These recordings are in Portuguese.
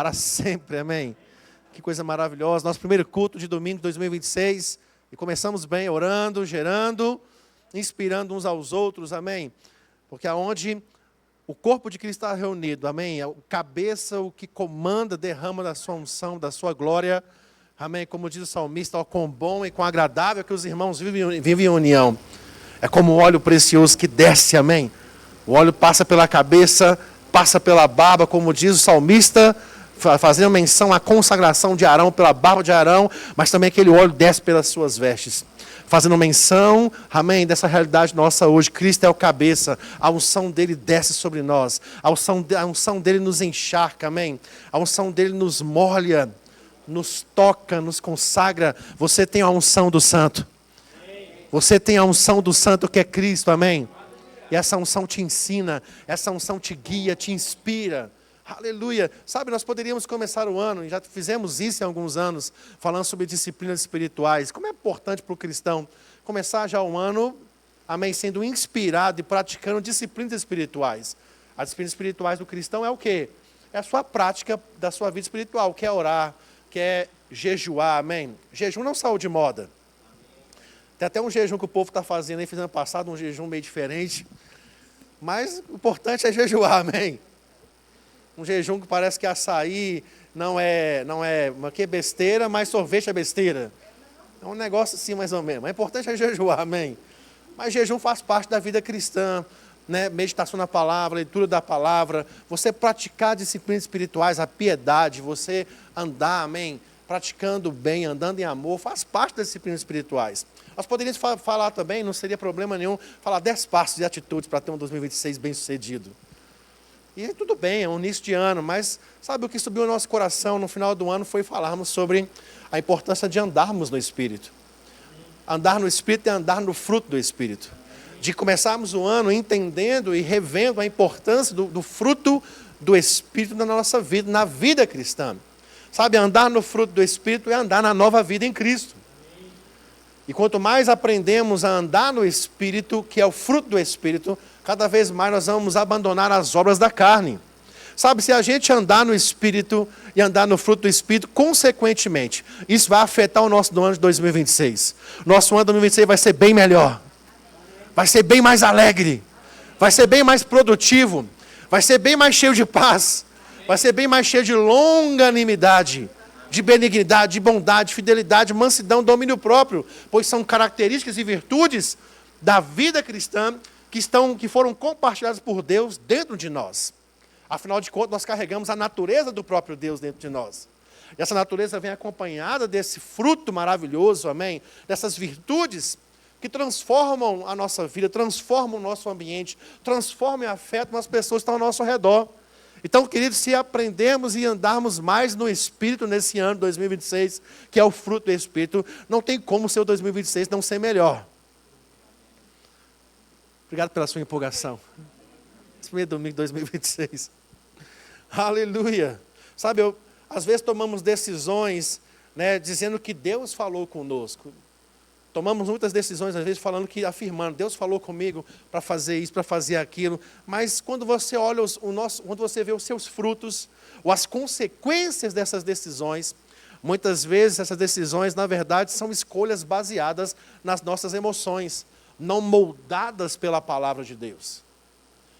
para sempre, amém. Que coisa maravilhosa, nosso primeiro culto de domingo de 2026, e começamos bem, orando, gerando, inspirando uns aos outros, amém. Porque aonde o corpo de Cristo está reunido, amém, o cabeça, o que comanda, derrama da sua unção, da sua glória, amém. Como diz o salmista, ó, quão bom e quão agradável que os irmãos vivem em união. É como o óleo precioso que desce, amém. O óleo passa pela cabeça, passa pela barba, como diz o salmista, fazendo menção à consagração de Arão, pela barba de Arão, mas também aquele óleo desce pelas suas vestes. Fazendo menção, amém, dessa realidade nossa hoje. Cristo é o cabeça, a unção dele desce sobre nós, a unção dele nos encharca, amém. A unção dele nos molha, nos toca, nos consagra. Você tem a unção do Santo. Você tem a unção do Santo que é Cristo, amém. E essa unção te ensina, essa unção te guia, te inspira. Aleluia. Sabe, nós poderíamos começar o ano, e já fizemos isso em alguns anos, falando sobre disciplinas espirituais. Como é importante para o cristão começar já o ano, amém, sendo inspirado e praticando disciplinas espirituais. As disciplinas espirituais do cristão é o quê? É a sua prática da sua vida espiritual, que é orar, que é jejuar, amém. Jejum não saiu de moda. Tem até um jejum que o povo está fazendo aí, fiz ano passado, um jejum meio diferente. Mas o importante é jejuar, amém. Um jejum que parece que açaí não é que besteira, mas sorvete é besteira. É um negócio assim mais ou menos. Mas o importante é jejuar, amém. Mas jejum faz parte da vida cristã, né? Meditação na palavra, leitura da palavra, você praticar disciplinas espirituais, a piedade, você andar, amém, praticando bem, andando em amor, faz parte das disciplinas espirituais. Nós poderíamos falar também, não seria problema nenhum, falar 10 passos e atitudes para ter um 2026 bem sucedido. E tudo bem, é um início de ano, mas sabe o que subiu no nosso coração no final do ano foi falarmos sobre a importância de andarmos no Espírito. Andar no Espírito é andar no fruto do Espírito. De começarmos o ano entendendo e revendo a importância do fruto do Espírito na nossa vida, na vida cristã. Sabe, andar no fruto do Espírito é andar na nova vida em Cristo. E quanto mais aprendemos a andar no Espírito, que é o fruto do Espírito, cada vez mais nós vamos abandonar as obras da carne. Sabe, se a gente andar no Espírito e andar no fruto do Espírito, consequentemente, isso vai afetar o nosso ano de 2026. Nosso ano de 2026 vai ser bem melhor. Vai ser bem mais alegre. Vai ser bem mais produtivo. Vai ser bem mais cheio de paz. Vai ser bem mais cheio de longanimidade, de benignidade, de bondade, fidelidade, mansidão, domínio próprio, pois são características e virtudes da vida cristã que foram compartilhadas por Deus dentro de nós. Afinal de contas, nós carregamos a natureza do próprio Deus dentro de nós. E essa natureza vem acompanhada desse fruto maravilhoso, amém? Dessas virtudes que transformam a nossa vida, transformam o nosso ambiente, transformam e afetam as pessoas que estão ao nosso redor. Então, queridos, se aprendemos e andarmos mais no Espírito nesse ano 2026, que é o fruto do Espírito, não tem como o seu 2026 não ser melhor. Obrigado pela sua empolgação. Esse primeiro domingo de 2026. Aleluia. Sabe, às vezes tomamos decisões, né, dizendo que Deus falou conosco. Tomamos muitas decisões, às vezes, afirmando, Deus falou comigo para fazer isso, para fazer aquilo. Mas quando você olha quando você vê os seus frutos, ou as consequências dessas decisões, muitas vezes essas decisões, na verdade, são escolhas baseadas nas nossas emoções, não moldadas pela palavra de Deus.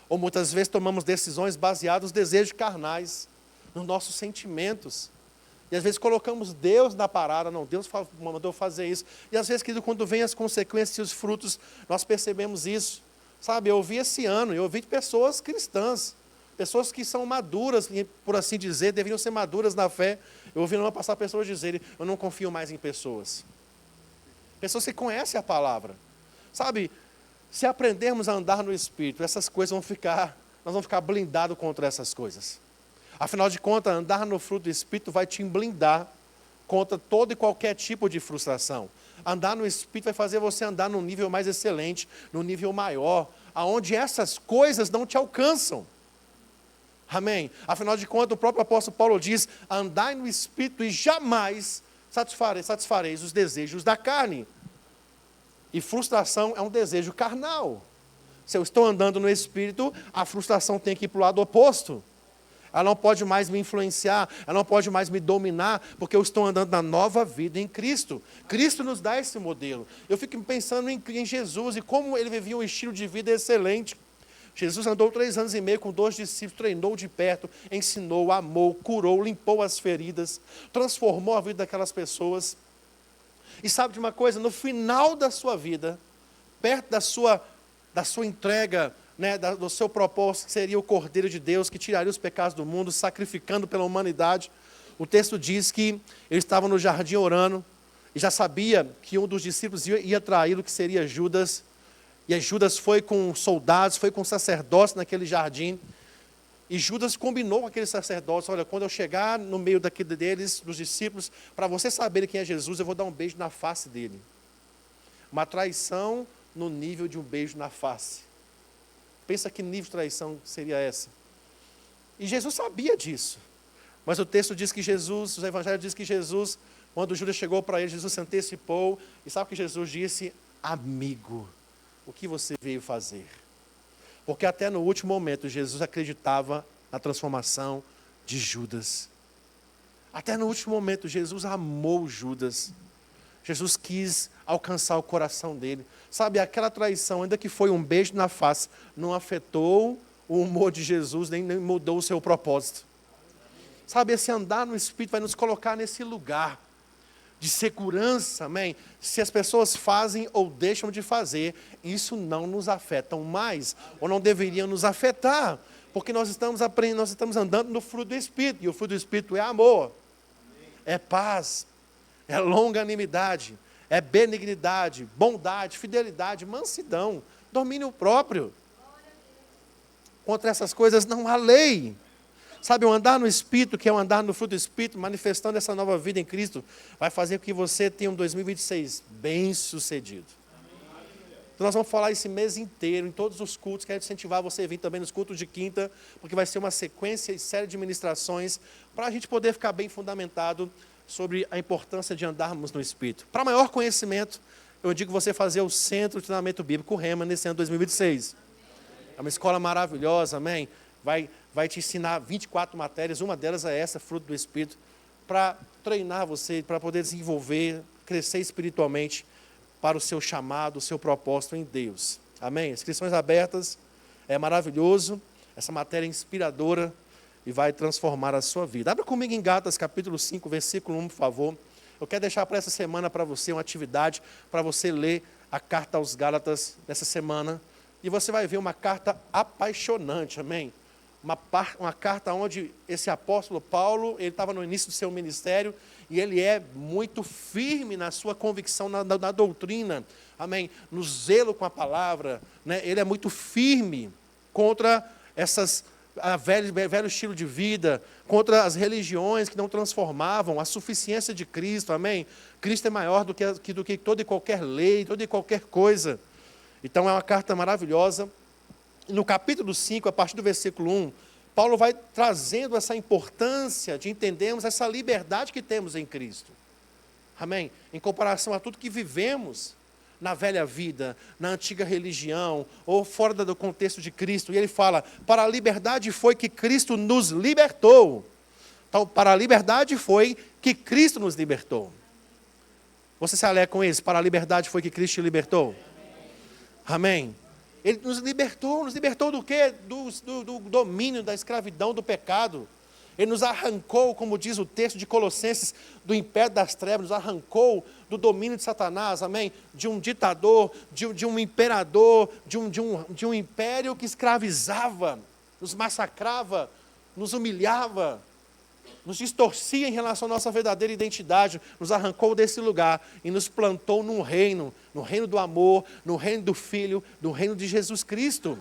Ou muitas vezes tomamos decisões baseadas nos desejos carnais, nos nossos sentimentos. E às vezes colocamos Deus na parada, não, Deus mandou fazer isso. E às vezes, querido, quando vem as consequências e os frutos, nós percebemos isso. Sabe, eu ouvi esse ano, eu ouvi de pessoas cristãs, pessoas que são maduras, por assim dizer, deveriam ser maduras na fé. Eu ouvi no ano passado pessoas dizerem, eu não confio mais em pessoas. Pessoas que conhecem a palavra. Sabe, se aprendermos a andar no Espírito, essas coisas nós vamos ficar blindados contra essas coisas. Afinal de contas, andar no fruto do Espírito vai te blindar contra todo e qualquer tipo de frustração. Andar no Espírito vai fazer você andar num nível mais excelente, num nível maior, aonde essas coisas não te alcançam. Amém? Afinal de contas, o próprio apóstolo Paulo diz, andai no Espírito e jamais satisfareis os desejos da carne. E frustração é um desejo carnal. Se eu estou andando no Espírito, a frustração tem que ir para o lado oposto. ela não pode mais me influenciar, ela não pode mais me dominar, porque eu estou andando na nova vida em Cristo. Cristo nos dá esse modelo. Eu fico pensando em Jesus e como ele vivia um estilo de vida excelente. Jesus andou 3 anos e meio com 2 discípulos, treinou de perto, ensinou, amou, curou, limpou as feridas, transformou a vida daquelas pessoas. E sabe de uma coisa? No final da sua vida, perto da sua entrega, né, do seu propósito, que seria o Cordeiro de Deus, que tiraria os pecados do mundo, sacrificando pela humanidade. O texto diz que ele estava no jardim orando, e já sabia que um dos discípulos ia traí-lo, que seria Judas. E Judas foi com soldados, foi com sacerdotes naquele jardim. E Judas combinou com aqueles sacerdotes: olha, quando eu chegar no meio deles, dos discípulos, para vocês saberem quem é Jesus, eu vou dar um beijo na face dele. Uma traição no nível de um beijo na face. Pensa que nível de traição seria essa. E Jesus sabia disso. Mas o texto diz que Jesus, os evangelhos dizem que Jesus, quando Judas chegou para ele, Jesus se antecipou. E sabe o que Jesus disse? Amigo, o que você veio fazer? Porque até no último momento, Jesus acreditava na transformação de Judas. Até no último momento, Jesus amou Judas. Jesus quis alcançar o coração dele. Sabe, aquela traição, ainda que foi um beijo na face, não afetou o humor de Jesus, nem mudou o seu propósito. Sabe, esse andar no Espírito vai nos colocar nesse lugar de segurança, amém? Se as pessoas fazem ou deixam de fazer, isso não nos afeta mais, ou não deveria nos afetar, porque nós estamos aprendendo, nós estamos andando no fruto do Espírito, e o fruto do Espírito é amor, é paz, é longanimidade, é benignidade, bondade, fidelidade, mansidão, domínio próprio. Contra essas coisas não há lei. Sabe, o andar no Espírito, que é o andar no fruto do Espírito, manifestando essa nova vida em Cristo, vai fazer com que você tenha um 2026 bem sucedido. Então nós vamos falar esse mês inteiro, em todos os cultos, quero incentivar você a vir também nos cultos de quinta, porque vai ser uma sequência e série de ministrações, para a gente poder ficar bem fundamentado sobre a importância de andarmos no Espírito. Para maior conhecimento, eu digo você fazer o Centro de Treinamento Bíblico Rema nesse ano de 2026. É uma escola maravilhosa, amém? Vai te ensinar 24 matérias, uma delas é essa, fruto do Espírito, para treinar você, para poder desenvolver, crescer espiritualmente para o seu chamado, o seu propósito em Deus. Amém? Inscrições abertas, é maravilhoso, essa matéria é inspiradora e vai transformar a sua vida. Abra comigo em Gálatas, capítulo 5, versículo 1, por favor. Eu quero deixar para essa semana para você uma atividade, para você ler a carta aos Gálatas nessa semana, e você vai ver uma carta apaixonante, amém? Uma carta onde esse apóstolo Paulo, ele estava no início do seu ministério, e ele é muito firme na sua convicção na doutrina, amém? No zelo com a palavra, né? Ele é muito firme contra velho estilo de vida, contra as religiões que não transformavam, a suficiência de Cristo, amém? Cristo é maior do que toda e qualquer lei, toda e qualquer coisa. Então é uma carta maravilhosa. No capítulo 5, a partir do versículo 1, Paulo vai trazendo essa importância de entendermos essa liberdade que temos em Cristo. Amém? Em comparação a tudo que vivemos na velha vida, na antiga religião, ou fora do contexto de Cristo. E ele fala, para a liberdade foi que Cristo nos libertou. Então, para a liberdade foi que Cristo nos libertou. Você se alegra com isso? Para a liberdade foi que Cristo te libertou? Amém? Ele nos libertou do quê? Do domínio, da escravidão, do pecado. Ele nos arrancou, como diz o texto de Colossenses, do império das trevas, nos arrancou do domínio de Satanás, amém? De um ditador, de um imperador, de um império que escravizava, nos massacrava, nos humilhava, nos distorcia em relação à nossa verdadeira identidade, nos arrancou desse lugar e nos plantou no reino do amor, no reino do Filho, no reino de Jesus Cristo.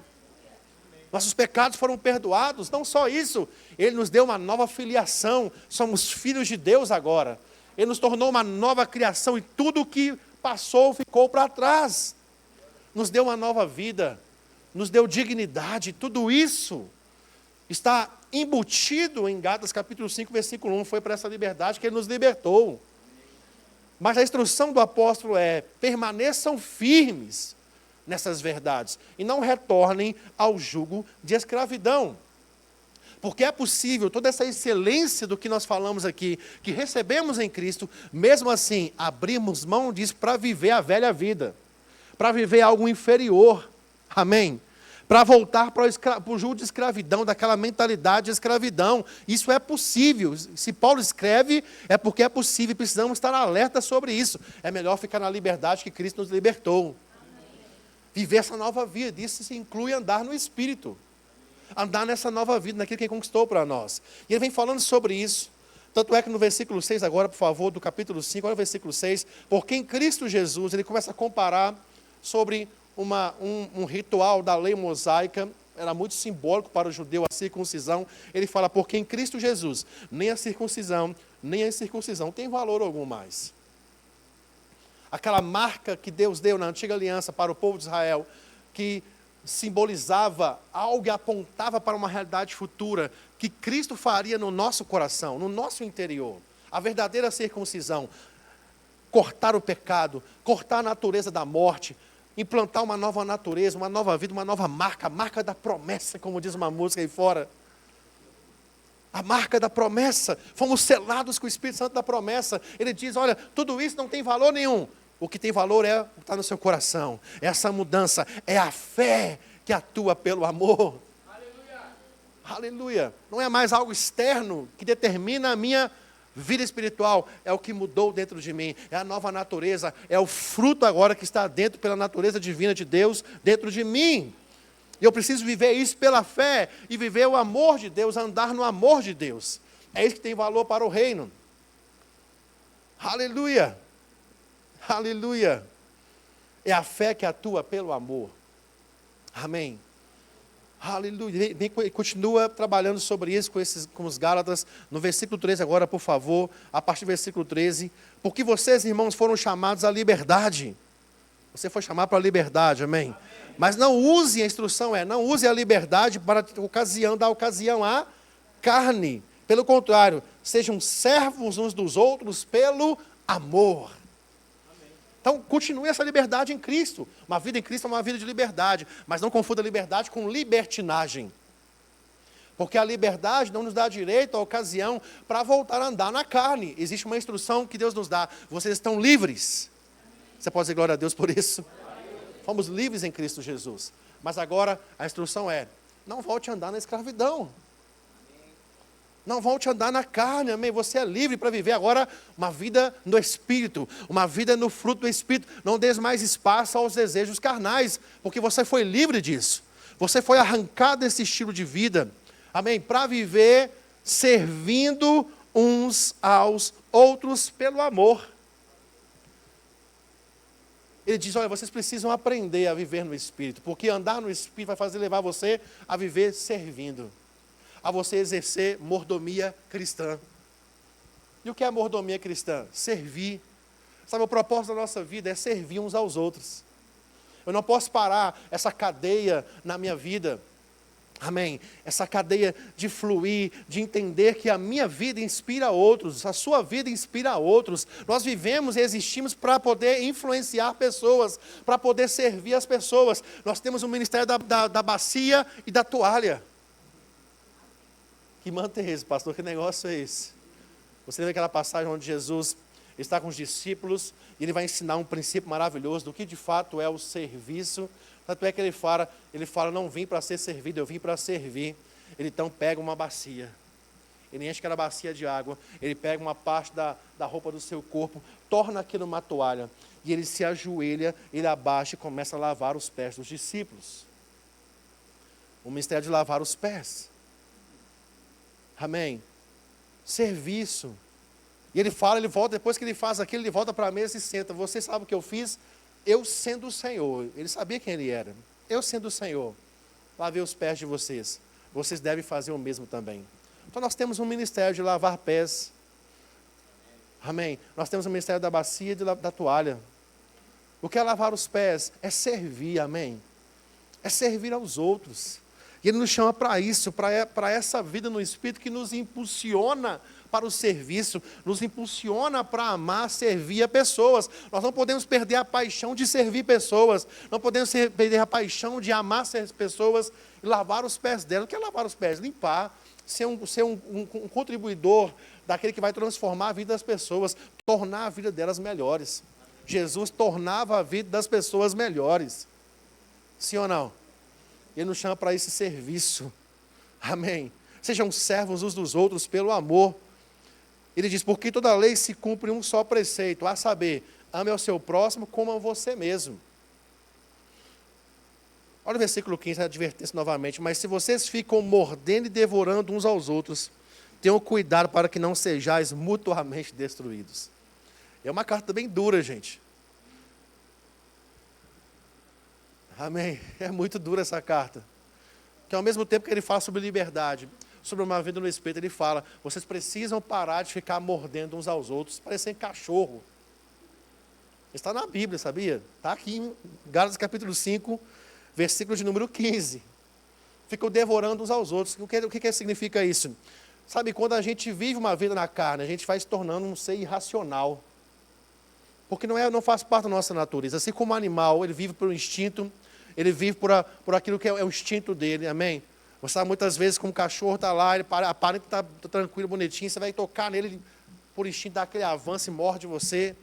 Nossos pecados foram perdoados, não só isso, Ele nos deu uma nova filiação, somos filhos de Deus agora. Ele nos tornou uma nova criação e tudo o que passou ficou para trás. Nos deu uma nova vida, nos deu dignidade, tudo isso está embutido em Gálatas capítulo 5, versículo 1, foi para essa liberdade que Ele nos libertou. Mas a instrução do apóstolo é, permaneçam firmes nessas verdades, e não retornem ao jugo de escravidão. Porque é possível, toda essa excelência do que nós falamos aqui, que recebemos em Cristo, mesmo assim, abrirmos mão disso para viver a velha vida, para viver algo inferior, amém? Para voltar para o jugo de escravidão, daquela mentalidade de escravidão. Isso é possível. Se Paulo escreve, é porque é possível, precisamos estar alerta sobre isso. É melhor ficar na liberdade que Cristo nos libertou. Viver essa nova vida, isso se inclui andar no Espírito. Andar nessa nova vida, naquilo que Ele conquistou para nós. E ele vem falando sobre isso. Tanto é que no versículo 6 agora, por favor, do capítulo 5, olha o versículo 6. Porque em Cristo Jesus, ele começa a comparar sobre um ritual da lei mosaica. Era muito simbólico para o judeu a circuncisão. Ele fala, porque em Cristo Jesus, nem a circuncisão, nem a incircuncisão tem valor algum mais. Aquela marca que Deus deu na antiga aliança para o povo de Israel, que simbolizava algo e apontava para uma realidade futura que Cristo faria no nosso coração, no nosso interior. A verdadeira circuncisão, cortar o pecado, cortar a natureza da morte, implantar uma nova natureza, uma nova vida, uma nova marca, a marca da promessa, como diz uma música aí fora. A marca da promessa, fomos selados com o Espírito Santo da promessa. Ele diz, olha, tudo isso não tem valor nenhum. O que tem valor é o que está no seu coração. É essa mudança, é a fé que atua pelo amor. Aleluia. Aleluia. Não é mais algo externo que determina a minha vida espiritual. É o que mudou dentro de mim. É a nova natureza. É o fruto agora que está dentro pela natureza divina de Deus dentro de mim. E eu preciso viver isso pela fé e viver o amor de Deus, andar no amor de Deus. É isso que tem valor para o reino. Aleluia. Aleluia. É a fé que atua pelo amor. Amém. Aleluia. Continua trabalhando sobre isso com os Gálatas. No versículo 13 agora, por favor. A partir do versículo 13. Porque vocês, irmãos, foram chamados à liberdade. Você foi chamado para a liberdade, amém? Mas não use, a instrução não use a liberdade para dar ocasião à carne. Pelo contrário, sejam servos uns dos outros pelo amor. Então, continue essa liberdade em Cristo. Uma vida em Cristo é uma vida de liberdade. Mas não confunda liberdade com libertinagem. Porque a liberdade não nos dá direito, a ocasião, para voltar a andar na carne. Existe uma instrução que Deus nos dá. Vocês estão livres. Você pode dizer glória a Deus por isso? Fomos livres em Cristo Jesus. Mas agora a instrução não volte a andar na escravidão. Não volte a andar na carne, amém? Você é livre para viver agora uma vida no Espírito, uma vida no fruto do Espírito. Não dê mais espaço aos desejos carnais, porque você foi livre disso. Você foi arrancado desse estilo de vida, amém? Para viver servindo uns aos outros pelo amor. Ele diz, olha, vocês precisam aprender a viver no Espírito, porque andar no Espírito vai levar você a viver servindo, a você exercer mordomia cristã. E o que é mordomia cristã? Servir. Sabe, o propósito da nossa vida é servir uns aos outros. Eu não posso parar essa cadeia na minha vida, amém? Essa cadeia de fluir, de entender que a minha vida inspira outros, a sua vida inspira outros. Nós vivemos e existimos para poder influenciar pessoas, para poder servir as pessoas. Nós temos o ministério da bacia e da toalha. Que manter esse, pastor? Que negócio é esse? Você lembra aquela passagem onde Jesus está com os discípulos e ele vai ensinar um princípio maravilhoso do que de fato é o serviço. Tanto é que ele fala, não vim para ser servido, eu vim para servir. Ele então pega uma bacia, ele enche aquela bacia de água, ele pega uma parte da roupa do seu corpo, torna aquilo uma toalha, e ele se ajoelha, ele abaixa e começa a lavar os pés dos discípulos. O ministério de lavar os pés. Amém? Serviço. E ele volta, depois que ele faz aquilo, ele volta para a mesa e senta. Você sabe o que eu fiz? Eu sendo o Senhor. Ele sabia quem ele era. Eu sendo o Senhor. Lavei os pés de vocês. Vocês devem fazer o mesmo também. Então nós temos um ministério de lavar pés. Amém? Nós temos o ministério da bacia e da toalha. O que é lavar os pés? É servir, amém? É servir aos outros. E Ele nos chama para isso, para essa vida no Espírito que nos impulsiona para o serviço, nos impulsiona para amar, servir a pessoas. Nós não podemos perder a paixão de servir pessoas, não podemos perder a paixão de amar as pessoas e lavar os pés delas. O que é lavar os pés? Limpar, ser um contribuidor daquele que vai transformar a vida das pessoas, tornar a vida delas melhores. Jesus tornava a vida das pessoas melhores. Sim ou não? Ele nos chama para esse serviço. Amém. Sejam servos uns dos outros pelo amor. Ele diz, porque toda lei se cumpre um só preceito, a saber, ame ao seu próximo como a você mesmo. Olha o versículo 15, a advertência novamente. Mas se vocês ficam mordendo e devorando uns aos outros, tenham cuidado para que não sejais mutuamente destruídos. É uma carta bem dura, gente. Amém. É muito dura essa carta. Que ao mesmo tempo que ele fala sobre liberdade, sobre uma vida no Espírito, ele fala, vocês precisam parar de ficar mordendo uns aos outros, parecendo cachorro. Está na Bíblia, sabia? Está aqui em Gálatas capítulo 5, versículo de número 15. Ficam devorando uns aos outros. O que significa isso? Sabe, quando a gente vive uma vida na carne, a gente vai se tornando um ser irracional. Porque não faz parte da nossa natureza. Assim como o animal, ele vive por um instinto, ele vive por aquilo que é o instinto dele, amém? Você sabe, muitas vezes, como o cachorro está lá, ele aparenta estar tranquilo, bonitinho, você vai tocar nele, ele, por instinto, dá aquele avanço e morde você.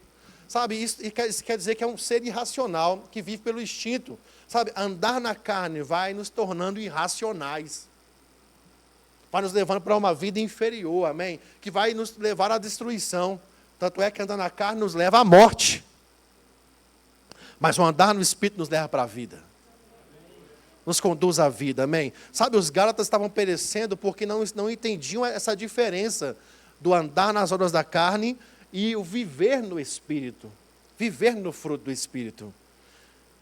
Sabe, isso quer dizer que é um ser irracional, que vive pelo instinto. Sabe, andar na carne vai nos tornando irracionais. Vai nos levando para uma vida inferior, amém? Que vai nos levar à destruição. Tanto é que andar na carne nos leva à morte. Mas o andar no Espírito nos leva para a vida. Nos conduz à vida, amém? Sabe, os Gálatas estavam perecendo porque não entendiam essa diferença do andar nas obras da carne e o viver no Espírito. Viver no fruto do Espírito.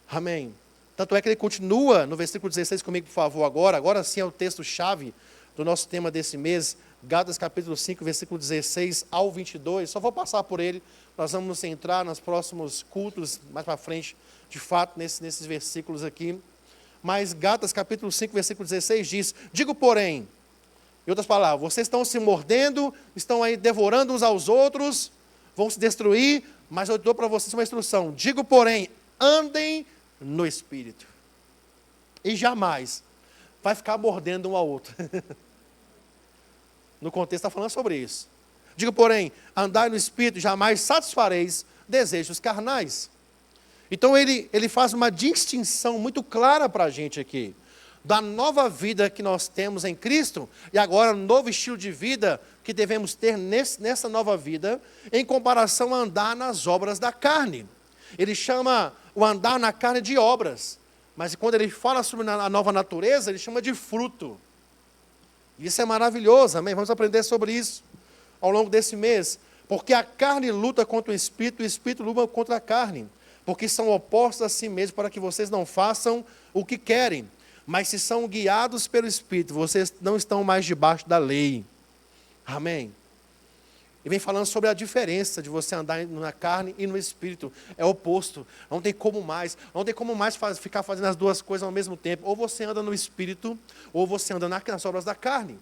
Amém? Tanto é que ele continua no versículo 16 comigo, por favor, agora sim é o texto-chave do nosso tema desse mês, Gálatas capítulo 5, versículo 16 ao 22. Só vou passar por ele, nós vamos nos centrar nos próximos cultos, mais para frente, de fato, nesses versículos aqui. Mas Gálatas capítulo 5, versículo 16 diz, digo porém, em outras palavras, vocês estão se mordendo, estão aí devorando uns aos outros, vão se destruir, mas eu dou para vocês uma instrução, digo porém, andem no Espírito. E jamais vai ficar mordendo um ao outro. No contexto está falando sobre isso. Digo, porém, andai no Espírito, jamais satisfareis desejos carnais. Então ele faz uma distinção muito clara para a gente aqui, da nova vida que nós temos em Cristo, e agora um novo estilo de vida que devemos ter nessa nova vida, em comparação a andar nas obras da carne. Ele chama o andar na carne de obras, mas quando ele fala sobre a nova natureza, ele chama de fruto. Isso é maravilhoso, amém? Vamos aprender sobre isso ao longo desse mês. Porque a carne luta contra o Espírito luta contra a carne. Porque são opostos a si mesmos para que vocês não façam o que querem. Mas se são guiados pelo Espírito, vocês não estão mais debaixo da lei. Amém? E vem falando sobre a diferença de você andar na carne e no Espírito. É oposto. Não tem como mais ficar fazendo as duas coisas ao mesmo tempo. Ou você anda no Espírito, ou você anda nas obras da carne.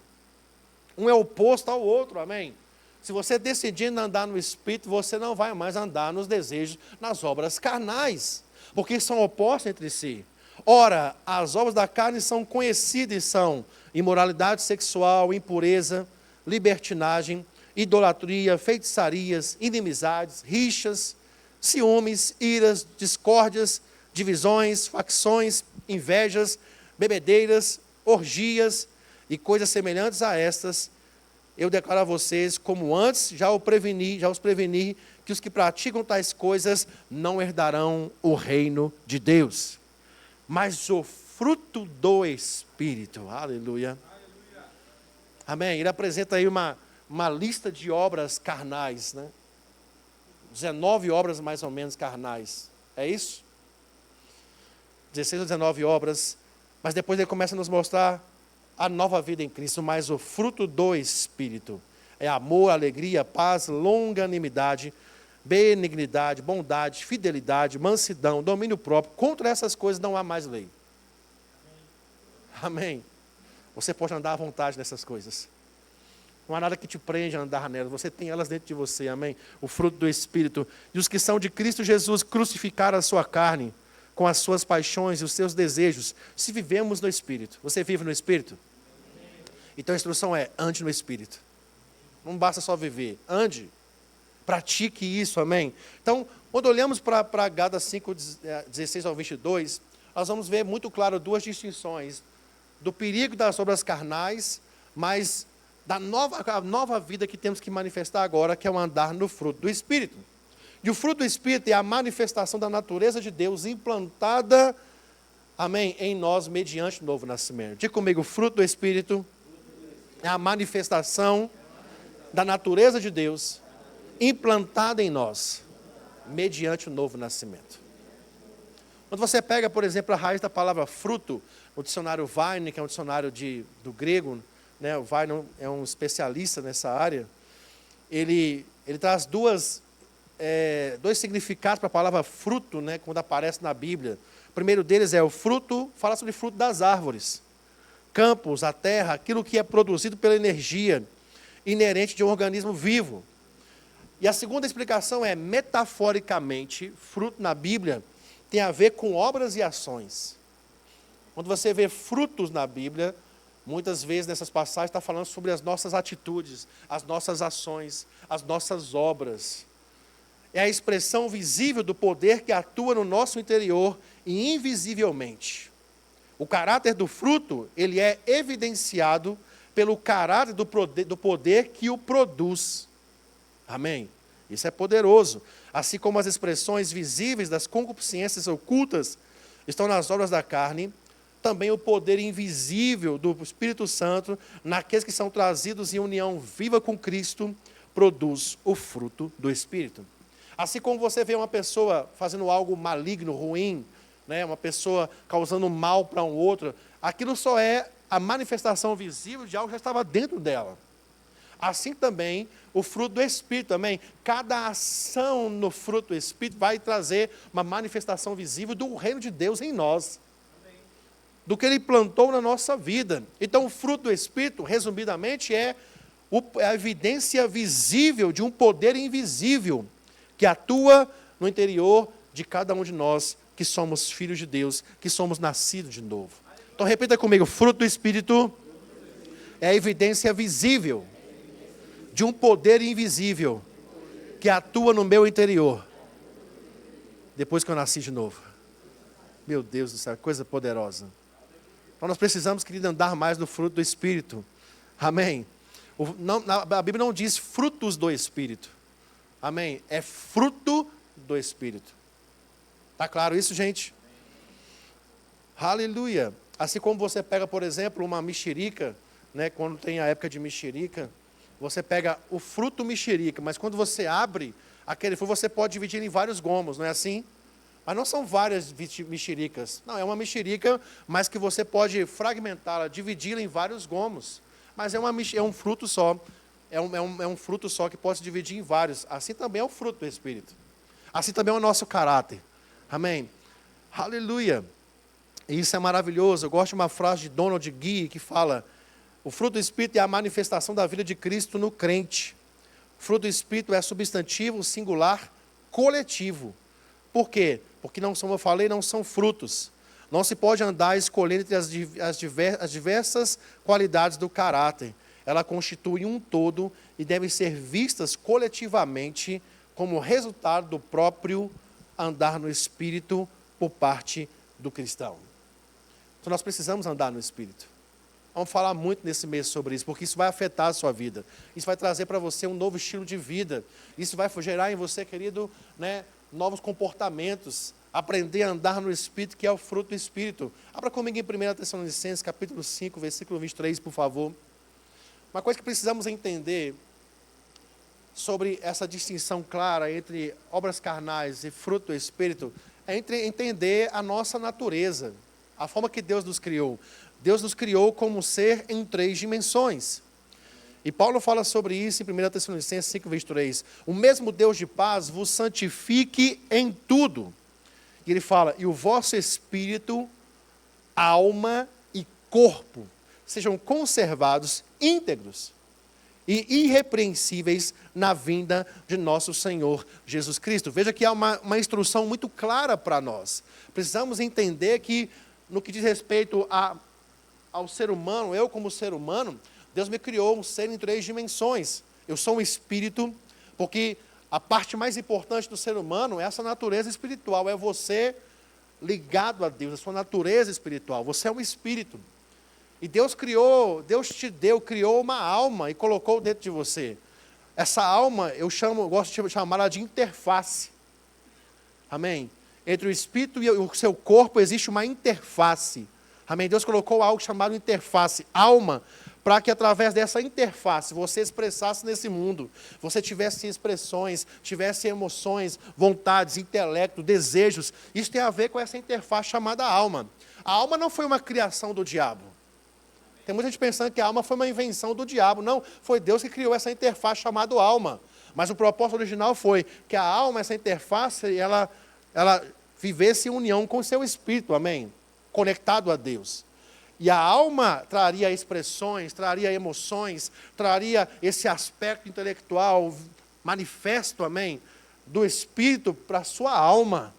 Um é oposto ao outro, amém? Se você decidir andar no Espírito, você não vai mais andar nos desejos, nas obras carnais. Porque são opostos entre si. Ora, as obras da carne são conhecidas e são imoralidade sexual, impureza, libertinagem, idolatria, feitiçarias, inimizades, rixas, ciúmes, iras, discórdias, divisões, facções, invejas, bebedeiras, orgias e coisas semelhantes a estas. Eu declaro a vocês, como antes já os preveni, que os que praticam tais coisas não herdarão o reino de Deus. Mas o fruto do Espírito, aleluia. Amém. Ele apresenta aí uma lista de obras carnais, né? 19 obras mais ou menos carnais. É isso? 16 ou 19 obras. Mas depois ele começa a nos mostrar a nova vida em Cristo. Mas o fruto do Espírito é amor, alegria, paz, longanimidade, benignidade, bondade, fidelidade, mansidão, domínio próprio. Contra essas coisas não há mais lei. Amém. Você pode andar à vontade nessas coisas. Não há nada que te prende a andar nelas. Você tem elas dentro de você, amém? O fruto do Espírito. E os que são de Cristo Jesus crucificaram a sua carne com as suas paixões e os seus desejos. Se vivemos no Espírito. Você vive no Espírito? Então a instrução é: ande no Espírito. Não basta só viver, ande, pratique isso, amém? Então, quando olhamos para Gálatas 5, 16 ao 22, nós vamos ver muito claro duas distinções: do perigo das obras carnais, mas da nova vida que temos que manifestar agora, que é o andar no fruto do Espírito. E o fruto do Espírito é a manifestação da natureza de Deus implantada, amém, em nós mediante o novo nascimento. Diga comigo: o fruto do Espírito é a manifestação da natureza de Deus implantada em nós mediante o novo nascimento. Quando você pega, por exemplo, a raiz da palavra fruto, o dicionário Weiner, que é um dicionário do grego, né, o Weiner é um especialista nessa área, ele traz dois significados para a palavra fruto, né, quando aparece na Bíblia. O primeiro deles é o fruto, fala sobre o fruto das árvores, campos, a terra, aquilo que é produzido pela energia inerente de um organismo vivo. E a segunda explicação é, metaforicamente, fruto na Bíblia tem a ver com obras e ações. Quando você vê frutos na Bíblia, muitas vezes nessas passagens está falando sobre as nossas atitudes, as nossas ações, as nossas obras. É a expressão visível do poder que atua no nosso interior e invisivelmente. O caráter do fruto, ele é evidenciado pelo caráter do poder que o produz. Amém? Isso é poderoso. Assim como as expressões visíveis das concupiscências ocultas estão nas obras da carne, também o poder invisível do Espírito Santo, naqueles que são trazidos em união viva com Cristo, produz o fruto do Espírito. Assim como você vê uma pessoa fazendo algo maligno, ruim, né, uma pessoa causando mal para um outro, aquilo só é a manifestação visível de algo que já estava dentro dela. Assim também, o fruto do Espírito também. Cada ação no fruto do Espírito vai trazer uma manifestação visível do reino de Deus em nós. Do que Ele plantou na nossa vida. Então, o fruto do Espírito, resumidamente, é a evidência visível de um poder invisível que atua no interior de cada um de nós, que somos filhos de Deus, que somos nascidos de novo. Então, repita comigo: o fruto do Espírito é a evidência visível de um poder invisível que atua no meu interior, depois que eu nasci de novo. Meu Deus do céu, coisa poderosa. Então nós precisamos, querido, andar mais no fruto do Espírito. Amém? A Bíblia não diz frutos do Espírito. Amém? É fruto do Espírito. Está claro isso, gente? Aleluia. Assim como você pega, por exemplo, uma mexerica, né, quando tem a época de mexerica, você pega o fruto mexerica, mas quando você abre aquele fruto, você pode dividir em vários gomos, não é assim? Mas não são várias mexericas. Não, é uma mexerica, mas que você pode fragmentá-la, dividi-la em vários gomos. Mas é um fruto só. É um fruto só que pode se dividir em vários. Assim também é o fruto do Espírito. Assim também é o nosso caráter. Amém? Aleluia. E isso é maravilhoso. Eu gosto de uma frase de Donald Guy que fala: o fruto do Espírito é a manifestação da vida de Cristo no crente. O fruto do Espírito é substantivo, singular, coletivo. Por quê? Porque, como eu falei, não são frutos. Não se pode andar escolhendo entre as diversas qualidades do caráter. Ela constitui um todo e devem ser vistas coletivamente como resultado do próprio andar no Espírito por parte do cristão. Então nós precisamos andar no Espírito. Vamos falar muito nesse mês sobre isso, porque isso vai afetar a sua vida. Isso vai trazer para você um novo estilo de vida. Isso vai gerar em você, querido, né, novos comportamentos. Aprender a andar no Espírito, que é o fruto do Espírito. Abra comigo em 1 Tessalonicenses, capítulo 5, versículo 23, por favor. Uma coisa que precisamos entender sobre essa distinção clara entre obras carnais e fruto do Espírito é entender a nossa natureza, a forma que Deus nos criou. Deus nos criou como ser em 3 dimensões. E Paulo fala sobre isso em 1 Tessalonicenses 5, 23. O mesmo Deus de paz vos santifique em tudo. E ele fala: e o vosso espírito, alma e corpo sejam conservados íntegros e irrepreensíveis na vinda de nosso Senhor Jesus Cristo. Veja que há uma instrução muito clara para nós. Precisamos entender que, no que diz respeito ao ser humano, eu como ser humano, Deus me criou um ser em 3 dimensões. Eu sou um espírito, porque a parte mais importante do ser humano é essa natureza espiritual, é você ligado a Deus, a sua natureza espiritual. Você é um espírito. E Deus criou uma alma e colocou dentro de você. Essa alma, eu gosto de chamar ela de interface. Amém? Entre o espírito e o seu corpo existe uma interface. Amém? Deus colocou algo chamado interface, alma, para que através dessa interface você expressasse nesse mundo, você tivesse expressões, tivesse emoções, vontades, intelecto, desejos. Isso tem a ver com essa interface chamada alma. A alma não foi uma criação do diabo. Tem muita gente pensando que a alma foi uma invenção do diabo. Não, foi Deus que criou essa interface chamada alma. Mas o propósito original foi que a alma, essa interface, ela vivesse em união com o seu espírito, amém? Conectado a Deus. E a alma traria expressões, traria emoções, traria esse aspecto intelectual manifesto, amém? Do espírito para a sua alma.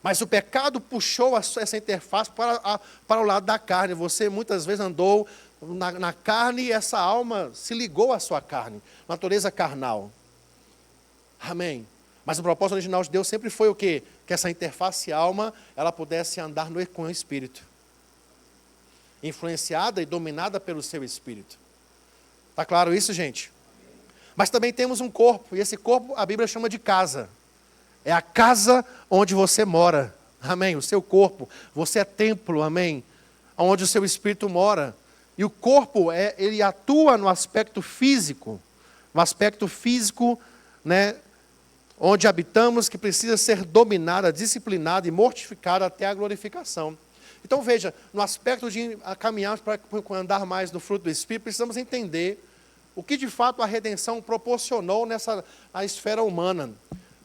Mas o pecado puxou essa interface para o lado da carne. Você muitas vezes andou na carne e essa alma se ligou à sua carne. Natureza carnal. Amém? Mas o propósito original de Deus sempre foi o quê? Que essa interface alma, ela pudesse andar com o espírito. Influenciada e dominada pelo seu espírito. Está claro isso, gente? Mas também temos um corpo. E esse corpo a Bíblia chama de casa. É a casa onde você mora, amém? O seu corpo, você é templo, amém? Onde o seu espírito mora. E o corpo, ele atua no aspecto físico, né? Onde habitamos, que precisa ser dominada, disciplinada e mortificada até a glorificação. Então veja, no aspecto de caminharmos para andar mais no fruto do Espírito, precisamos entender o que de fato a redenção proporcionou na esfera humana.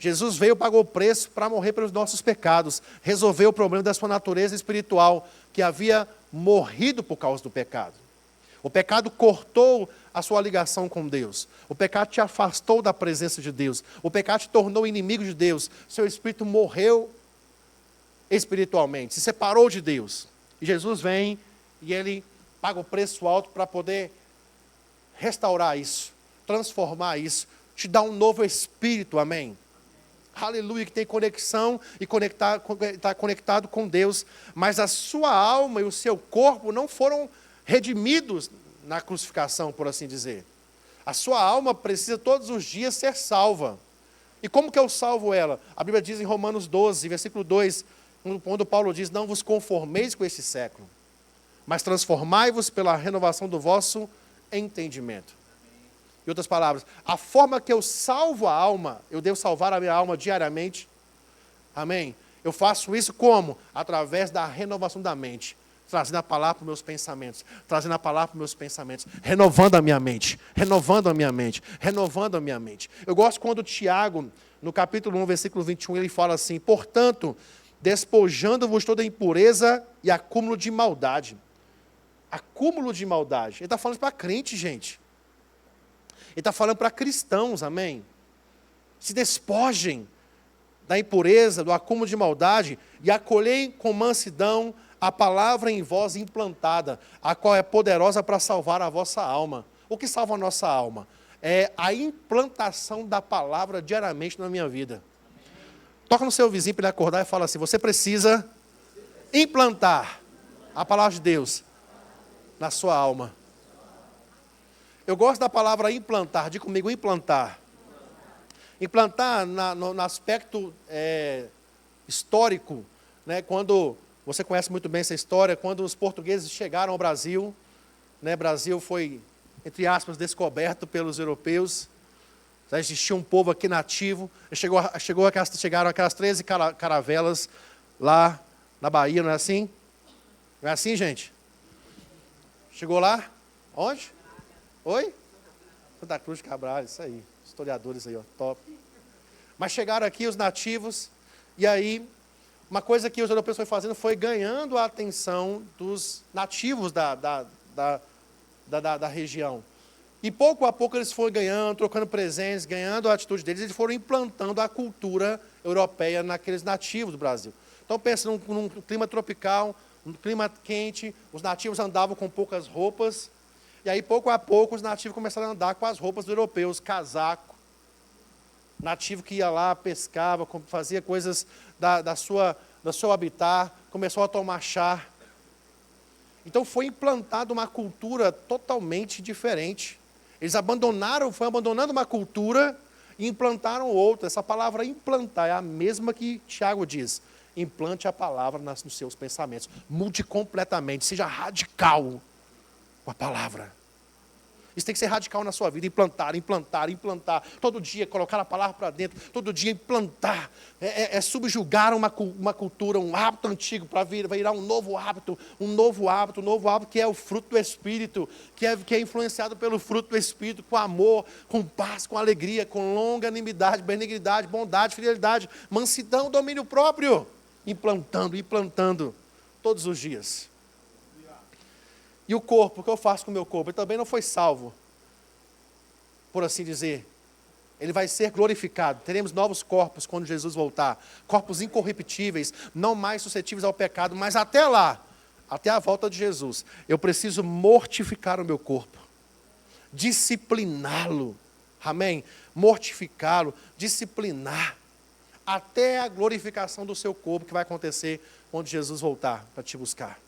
Jesus veio, pagou o preço para morrer pelos nossos pecados, resolveu o problema da sua natureza espiritual, que havia morrido por causa do pecado. O pecado cortou a sua ligação com Deus. O pecado te afastou da presença de Deus. O pecado te tornou inimigo de Deus. Seu espírito morreu espiritualmente, se separou de Deus. E Jesus vem e ele paga o preço alto para poder restaurar isso, transformar isso, te dar um novo espírito, amém? Aleluia, que tem conexão e está conectado com Deus, mas a sua alma e o seu corpo não foram redimidos na crucificação, por assim dizer. A sua alma precisa todos os dias ser salva. E como que eu salvo ela? A Bíblia diz em Romanos 12, versículo 2, quando Paulo diz, não vos conformeis com esse século, mas transformai-vos pela renovação do vosso entendimento. Em outras palavras, a forma que eu salvo a alma, eu devo salvar a minha alma diariamente. Amém? Eu faço isso como? Através da renovação da mente. Trazendo a palavra para os meus pensamentos. Trazendo a palavra para os meus pensamentos. Renovando a minha mente. Renovando a minha mente. Renovando a minha mente. Eu gosto quando Tiago, no capítulo 1, versículo 21, ele fala assim, portanto, despojando-vos toda impureza e acúmulo de maldade. Acúmulo de maldade. Ele está falando para crente, gente. Ele está falando para cristãos, amém? Se despojem da impureza, do acúmulo de maldade, e acolhei com mansidão a palavra em vós implantada, a qual é poderosa para salvar a vossa alma. O que salva a nossa alma? É a implantação da palavra diariamente na minha vida. Toca no seu vizinho para ele acordar e fala assim, você precisa implantar a palavra de Deus na sua alma. Eu gosto da palavra implantar, diga comigo, implantar. Implantar no aspecto histórico, né, quando, você conhece muito bem essa história, quando os portugueses chegaram ao Brasil, né, Brasil foi, entre aspas, descoberto pelos europeus, já existia um povo aqui nativo, chegaram aquelas 13 caravelas lá na Bahia, não é assim? Não é assim, gente? Chegou lá? Onde? Oi? Santa Cruz de Cabral, isso aí. Historiadores aí, ó, top. Mas chegaram aqui os nativos, e aí, uma coisa que os europeus foram fazendo foi ganhando a atenção dos nativos da região. E pouco a pouco eles foram ganhando, trocando presentes, ganhando a atitude deles, eles foram implantando a cultura europeia naqueles nativos do Brasil. Então, pensa num clima tropical, um clima quente, os nativos andavam com poucas roupas, E aí, pouco a pouco, os nativos começaram a andar com as roupas dos europeus, casaco. Nativo que ia lá, pescava, fazia coisas do seu habitat, começou a tomar chá. Então foi implantada uma cultura totalmente diferente. Eles foi abandonando uma cultura e implantaram outra. Essa palavra implantar é a mesma que Tiago diz. Implante a palavra nos seus pensamentos. Mude completamente, seja radical com a palavra. Isso tem que ser radical na sua vida. Implantar. Todo dia colocar a palavra para dentro. Todo dia implantar. É subjugar uma cultura, um hábito antigo para virar um novo hábito. Um novo hábito que é o fruto do Espírito. Que é influenciado pelo fruto do Espírito. Com amor, com paz, com alegria, com longanimidade, benignidade, bondade, fidelidade, mansidão, domínio próprio. Implantando todos os dias. E o corpo, o que eu faço com o meu corpo? Ele também não foi salvo, por assim dizer. Ele vai ser glorificado. Teremos novos corpos quando Jesus voltar. Corpos incorruptíveis, não mais suscetíveis ao pecado. Mas até lá, até a volta de Jesus, eu preciso mortificar o meu corpo. Discipliná-lo. Amém? Mortificá-lo, disciplinar. Até a glorificação do seu corpo, que vai acontecer quando Jesus voltar para te buscar.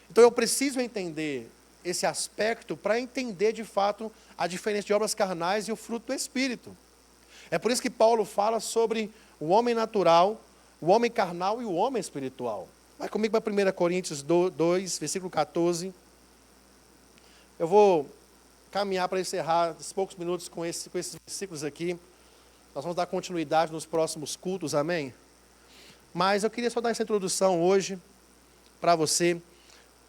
Então eu preciso entender esse aspecto para entender de fato a diferença de obras carnais e o fruto do Espírito. É por isso que Paulo fala sobre o homem natural, o homem carnal e o homem espiritual. Vai comigo para 1 Coríntios 2, versículo 14. Eu vou caminhar para encerrar esses poucos minutos com esses versículos aqui. Nós vamos dar continuidade nos próximos cultos, amém? Mas eu queria só dar essa introdução hoje para você.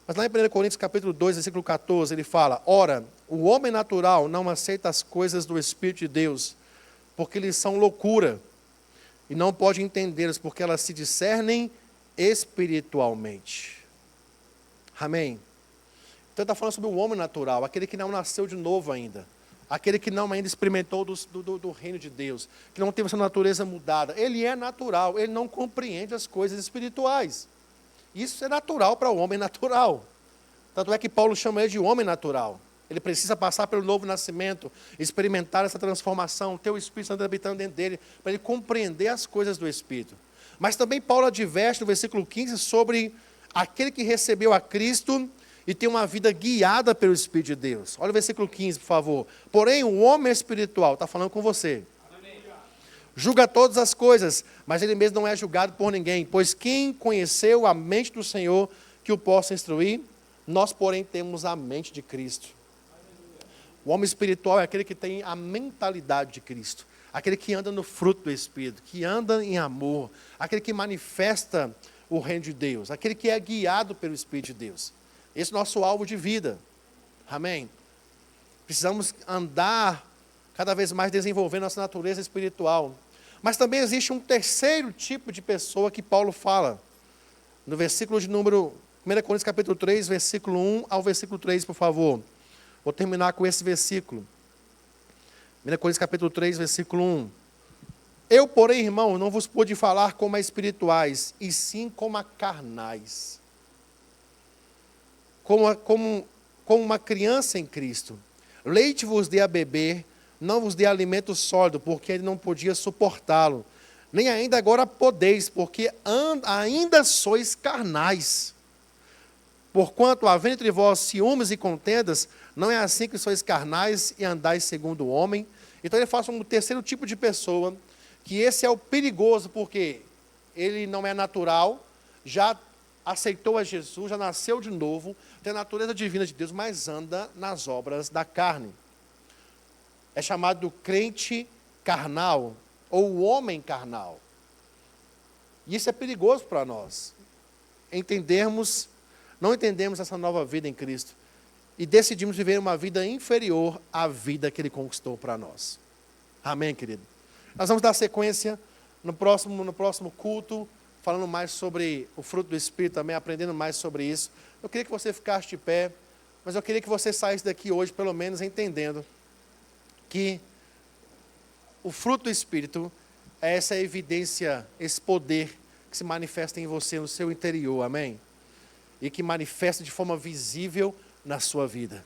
Mas lá em 1 Coríntios capítulo 2, versículo 14, ele fala: ora, o homem natural não aceita as coisas do Espírito de Deus, porque eles são loucura, e não pode entendê-las, porque elas se discernem espiritualmente. Amém? Então ele está falando sobre o homem natural, aquele que não nasceu de novo ainda, aquele que não ainda experimentou do reino de Deus, que não teve sua natureza mudada. Ele é natural, ele não compreende as coisas espirituais. Isso é natural para o homem natural. Tanto é que Paulo chama ele de homem natural. Ele precisa passar pelo novo nascimento, experimentar essa transformação, ter o Espírito Santo habitando dentro dele, para ele compreender as coisas do Espírito. Mas também Paulo adverte no versículo 15 sobre aquele que recebeu a Cristo e tem uma vida guiada pelo Espírito de Deus. Olha o versículo 15, por favor. Porém, o homem espiritual, está falando com você. Julga todas as coisas, mas ele mesmo não é julgado por ninguém. Pois quem conheceu a mente do Senhor que o possa instruir? Nós, porém, temos a mente de Cristo. O homem espiritual é aquele que tem a mentalidade de Cristo. Aquele que anda no fruto do Espírito, que anda em amor. Aquele que manifesta o reino de Deus. Aquele que é guiado pelo Espírito de Deus. Esse é o nosso alvo de vida. Amém? Precisamos andar cada vez mais desenvolvendo nossa natureza espiritual. Mas também existe um terceiro tipo de pessoa que Paulo fala. No versículo de número 1 Coríntios capítulo 3, versículo 1 ao versículo 3, por favor. Vou terminar com esse versículo. 1 Coríntios capítulo 3, versículo 1. Eu, porém, irmão, não vos pude falar como a espirituais, e sim como a carnais. Como uma criança em Cristo. Leite vos dê a beber, não vos dê alimento sólido, porque ele não podia suportá-lo. Nem ainda agora podeis, porque ainda sois carnais. Porquanto, havendo entre vós ciúmes e contendas, não é assim que sois carnais e andais segundo o homem. Então ele fala sobre um terceiro tipo de pessoa, que esse é o perigoso, porque ele não é natural, já aceitou a Jesus, já nasceu de novo, tem a natureza divina de Deus, mas anda nas obras da carne. É chamado do crente carnal, ou o homem carnal. E isso é perigoso para nós. Não entendemos essa nova vida em Cristo. E decidimos viver uma vida inferior à vida que Ele conquistou para nós. Amém, querido? Nós vamos dar sequência no próximo culto, falando mais sobre o fruto do Espírito também, aprendendo mais sobre isso. Eu queria que você ficasse de pé, mas eu queria que você saísse daqui hoje, pelo menos, entendendo que o fruto do Espírito é essa evidência, esse poder que se manifesta em você, no seu interior, amém? E que manifesta de forma visível na sua vida.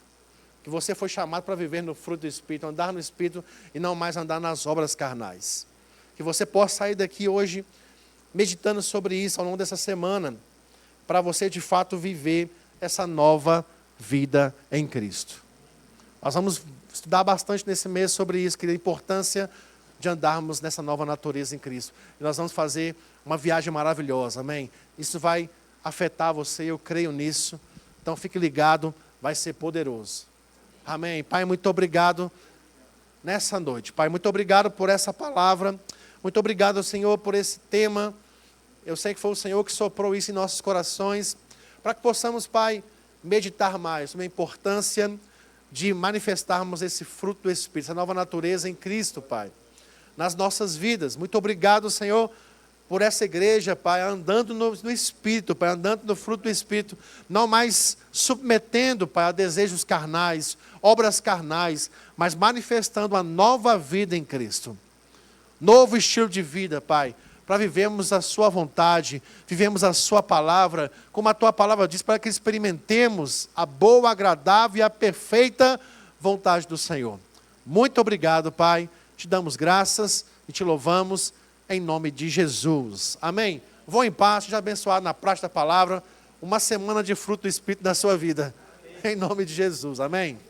que você foi chamado para viver no fruto do Espírito, andar no Espírito e não mais andar nas obras carnais. Que você possa sair daqui hoje meditando sobre isso ao longo dessa semana, para você de fato viver essa nova vida em Cristo. Nós vamos estudar bastante nesse mês sobre isso, que é a importância de andarmos nessa nova natureza em Cristo. E nós vamos fazer uma viagem maravilhosa, amém? Isso vai afetar você, eu creio nisso. Então fique ligado, vai ser poderoso. Amém. Pai, muito obrigado nessa noite. Pai, muito obrigado por essa palavra. Muito obrigado, Senhor, por esse tema. Eu sei que foi o Senhor que soprou isso em nossos corações, para que possamos, Pai, meditar mais sobre a importância de manifestarmos esse fruto do Espírito, essa nova natureza em Cristo, Pai, nas nossas vidas. Muito obrigado, Senhor, por essa igreja, Pai, andando no Espírito, Pai, andando no fruto do Espírito, não mais submetendo, Pai, a desejos carnais, obras carnais, mas manifestando a nova vida em Cristo. Novo estilo de vida, Pai, para vivermos a sua vontade, vivemos a sua palavra, como a tua palavra diz, para que experimentemos a boa, agradável e a perfeita vontade do Senhor. Muito obrigado, Pai, te damos graças e te louvamos em nome de Jesus. Amém? Vou em paz, seja abençoado na prática da palavra, uma semana de fruto do Espírito na sua vida. Em nome de Jesus. Amém?